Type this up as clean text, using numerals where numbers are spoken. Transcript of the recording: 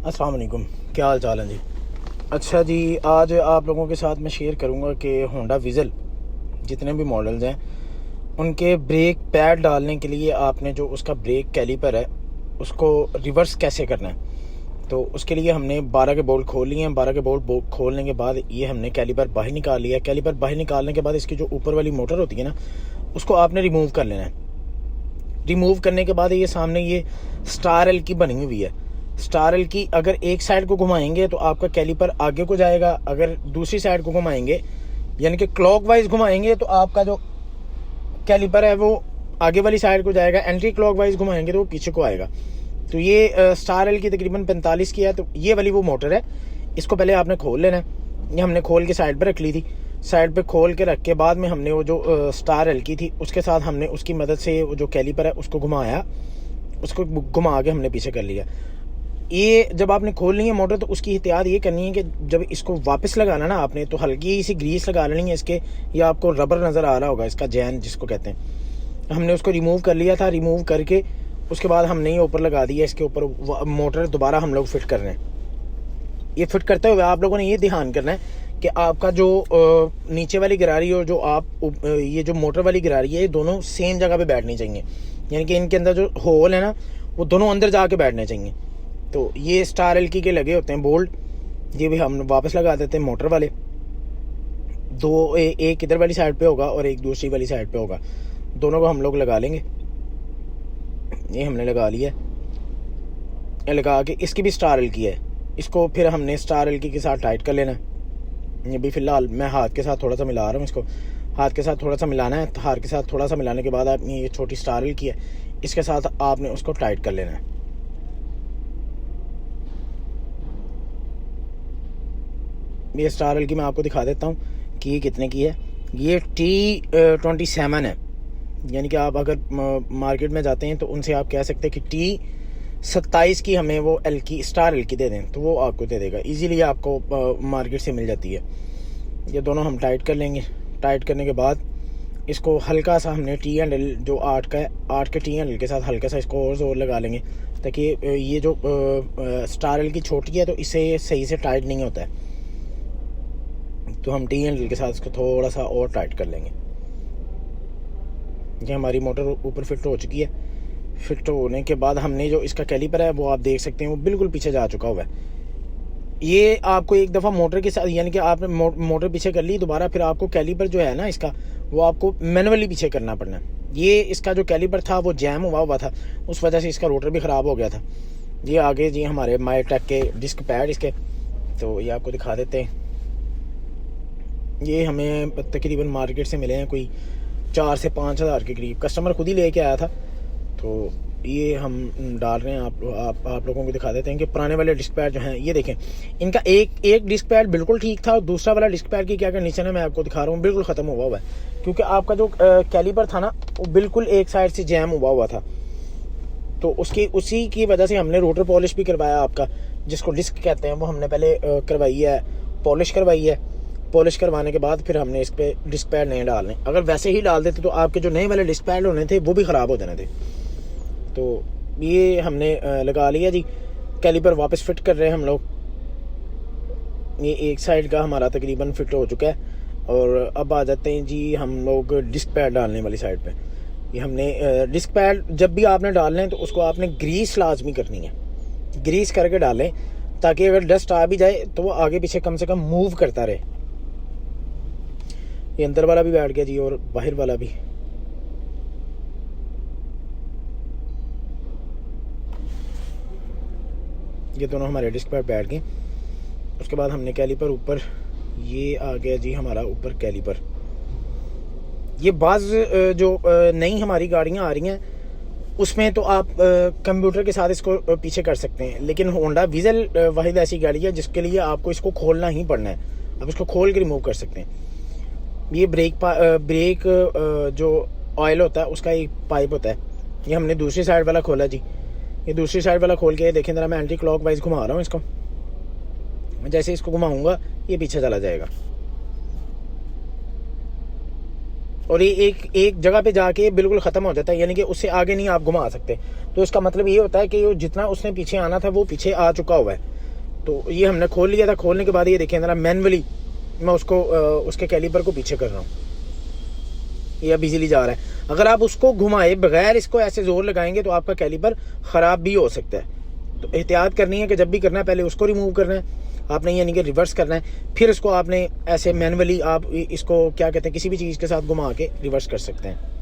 अस्सलाम वालेकुम, क्या हाल चाल है जी। अच्छा जी, आज आप लोगों के साथ मैं शेयर करूंगा कि होंडा विज़ल जितने भी मॉडल्स हैं उनके ब्रेक पैड डालने के लिए आपने जो उसका ब्रेक कैलिपर है उसको रिवर्स कैसे करना है। तो उसके लिए हमने 12 के बोल्ट खोल लिए हैं। 12 के बोल्ट खोलने के बाद ये हमने कैलिपर बाहर निकाल लिया। कैलिपर बाहर निकालने के बाद इसकी जो ऊपर वाली मोटर होती है ना, उसको आपने रिमूव कर लेना है। रिमूव करने के बाद ये सामने ये स्टार एल की बनी हुई है। स्टार एल की अगर एक साइड को घुमाएंगे तो आपका कैलिपर आगे को जाएगा, अगर दूसरी साइड को घुमाएंगे यानी कि क्लॉकवाइज घुमाएंगे तो आपका जो कैलिपर है वो आगे वाली साइड को जाएगा। एंटी क्लॉकवाइज घुमाएंगे तो वो पीछे को आएगा। तो ये स्टार एल की तकरीबन 45 की है। तो ये वाली वो मोटर है। इसको पहले आपने खोल लेना है। ये हमने खोल के साइड पर रख ली थी। साइड पे खोल के रख के बाद में हमने वो जो स्टार एल की थी उसके साथ हमने उसकी मदद से वो जो कैलिपर है उसको घुमाया, उसको घुमा के हमने पीछे कर लिया। ये जब आपने खोलनी है मोटर तो उसकी एहतियात ये करनी है कि जब इसको वापस लगाना ना आपने तो हल्की सी ग्रीस लगा लेनी है इसके, या आपको रबर नज़र आ रहा होगा इसका जैन जिसको कहते हैं। हमने उसको रिमूव कर लिया था। रिमूव करके उसके बाद हमने ये ऊपर लगा दिया। इसके ऊपर मोटर दोबारा हम लोग फिट कर रहे हैं। ये फिट करते हुए आप लोगों ने ये ध्यान करना है कि आपका जो नीचे वाली गिरारी और जो आप ये जो मोटर वाली गिरारी है ये दोनों सेम जगह पे बैठनी चाहिए। यानी कि इनके अंदर जो होल है ना वो दोनों अंदर जाके बैठने चाहिए। तो ये स्टार एल की के लगे होते हैं बोल्ट, ये भी हम वापस लगा देते हैं मोटर वाले। दो एक इधर वाली साइड पे होगा और एक दूसरी वाली साइड पे होगा। दोनों को हम लोग लगा लेंगे। ये हमने लगा लिया। ये लगा के इसकी भी स्टार एल की है। इसको फिर हमने स्टार एल की के साथ टाइट कर लेना है। ये भी फ़िलहाल मैं हाथ के साथ थोड़ा सा मिला रहा हूँ। इसको हाथ के साथ थोड़ा सा मिलाना है। हाथ के साथ थोड़ा सा मिलाने के बाद आपने ये छोटी स्टार एल की है इसके साथ आपने उसको टाइट कर लेना है। ये स्टार एल की मैं आपको दिखा देता हूँ कि ये कितने की है। ये T27 है। यानी कि आप अगर मार्केट में जाते हैं तो उनसे आप कह सकते हैं कि T27 की हमें वो एल की स्टार एल की दे दें तो वो आपको दे देगा। इजीली आपको मार्केट से मिल जाती है। ये दोनों हम टाइट कर लेंगे। टाइट करने के बाद इसको हल्का सा हमने T&L जो 8 का है, 8 के T&L के साथ हल्का सा इसको और ज़ोर लगा लेंगे ताकि ये जो स्टार एल की छोटी है तो इसे सही से टाइट नहीं होता है। तो हम T&L के साथ इसको थोड़ा सा और टाइट कर लेंगे। ये हमारी मोटर ऊपर फिट हो चुकी है। फिट होने के बाद हमने जो इसका कैलिपर है वो आप देख सकते हैं वो बिल्कुल पीछे जा चुका हुआ है। ये आपको एक दफ़ा मोटर के साथ यानी कि आपने मोटर पीछे कर ली दोबारा, फिर आपको कैलिपर जो है ना इसका वो आपको मैनुअली पीछे करना पड़ना है। ये इसका जो कैलिपर था वो जैम हुआ था, उस वजह से इसका रोटर भी ख़राब हो गया था। ये आगे जी हमारे माइटेक के डिस्क पैड इसके, तो ये आपको दिखा देते हैं। ये हमें तकरीबन मार्केट से मिले हैं कोई 4 से 5 हज़ार के करीब। कस्टमर खुद ही लेके आया था। तो ये हम डाल रहे हैं। आप लोगों को दिखा देते हैं कि पुराने वाले डिस्क पैड जो हैं ये देखें, इनका एक डिस्क पैड बिल्कुल ठीक था और दूसरा वाला डिस्क पैड की क्या कंडीशन है मैं आपको दिखा रहा हूँ। बिल्कुल ख़त्म हुआ है क्योंकि आपका जो कैलिपर था ना वो बिल्कुल एक साइड से जैम हुआ था। तो उसी की वजह से हमने रोटर पॉलिश भी करवाया आपका, जिसको डिस्क कहते हैं, वो हमने पहले करवाई है, पॉलिश करवाई है। पॉलिश करवाने के बाद फिर हमने इस पे डिस्क पैड नहीं डालने। अगर वैसे ही डाल देते तो आपके जो नए वाले डिस्क पैड होने थे वो भी ख़राब हो जाने थे। तो ये हमने लगा लिया जी। कैलिपर वापस फिट कर रहे हैं हम लोग। ये एक साइड का हमारा तकरीबन फिट हो चुका है और अब आ जाते हैं जी हम लोग डिस्क पैड डालने वाली साइड पे। ये हमने डिस्क पैड जब भी आपने डालने हैं तो उसको आपने ग्रीस लाजमी करनी है। ग्रीस करके डालें ताकि अगर डस्ट आ भी जाए तो वो आगे पीछे कम से कम मूव करता रहे। ये अंदर वाला भी बैठ गया जी और बाहर वाला भी। ये दोनों हमारे डिस्क पैड बैठ गए। उसके बाद हमने कैलिपर ऊपर, ये आ गया जी हमारा ऊपर कैलिपर। ये बाज़ जो नई हमारी गाड़ियाँ आ रही हैं उसमें तो आप कंप्यूटर के साथ इसको पीछे कर सकते हैं, लेकिन होंडा विज़ल वाहिद ऐसी गाड़ी है जिसके लिए आपको इसको खोलना ही पड़ना है। आप इसको खोल के रिमूव कर सकते हैं। ये ब्रेक जो ऑयल होता है उसका एक पाइप होता है। ये हमने दूसरी साइड वाला खोला जी। ये दूसरी साइड वाला खोल के देखें ज़रा, मैं एंटी क्लॉकवाइज घुमा रहा हूँ इसको। मैं जैसे इसको घुमाऊंगा ये पीछे चला जाएगा और ये एक जगह पे जाके बिल्कुल ख़त्म हो जाता है, यानी कि उससे आगे नहीं आप घुमा सकते। तो इसका मतलब ये होता है कि जितना उसने पीछे आना था वो पीछे आ चुका हुआ है। तो ये हमने खोल लिया था। खोलने के बाद ये देखें ज़रा मैनुअली मैं उसको उसके कैलिपर को पीछे कर रहा हूँ, ये अब इजीली जा रहा है। अगर आप उसको घुमाए बगैर इसको ऐसे जोर लगाएंगे तो आपका कैलिपर ख़राब भी हो सकता है। तो एहतियात करनी है कि जब भी करना है पहले उसको रिमूव करना है आपने, यानी कि रिवर्स करना है, फिर इसको आपने ऐसे मैनुअली आप इसको क्या कहते हैं किसी भी चीज़ के साथ घुमा के रिवर्स कर सकते हैं।